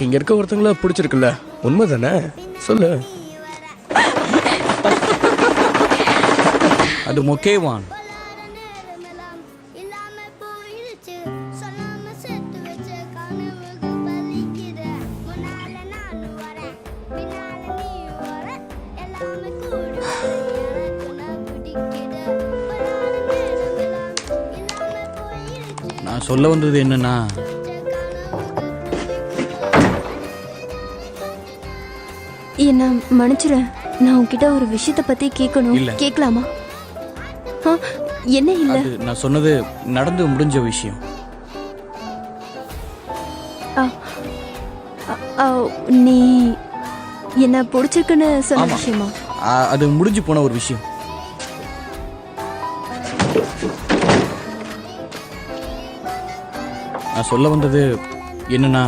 இங்க இருக்க ஒருத்தங்கள பிடிச்சிருக்குல்ல, உண்மை தானே? சொல்லு. அது மொக்கேவான். நான் சொல்ல வந்தது என்னன்னா, என்ன மன்னிச்சிரு. நான் உன்கிட்ட ஒரு விஷயத்தை பத்தி கேட்கணும். இல்ல. கேட்கலாமா? என்ன இல்ல? அது நான் சொன்னது நடந்து முடிஞ்ச விஷயம். நீ என்ன பிடிச்சிருக்குன்னு சொன்ன ஆமா. விஷயமா? அது முடிஞ்சு போன ஒரு விஷயம். நான் சொல்ல வந்தது என்னன்னா,